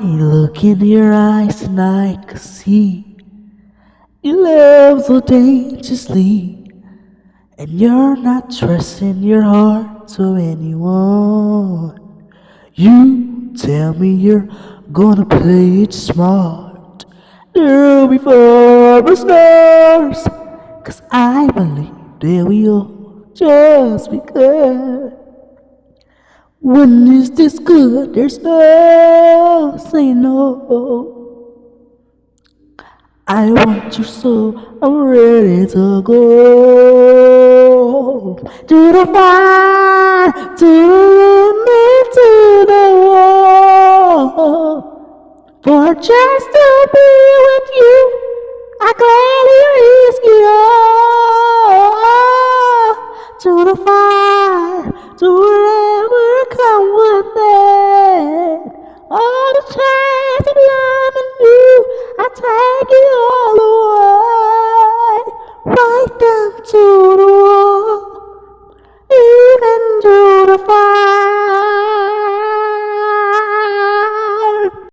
look in your eyes and I can see you love so dangerously, and you're not trusting your heart to anyone. You tell me you're gonna play it smart. Do before the stars, 'cause I believe that we all just begun. When is this good? There's no saying no. I want you so I'm ready to go to the fire, to the limit, to the wall. For just to be with you, I gladly risk it all. To the fire, to whatever come with it, all the time.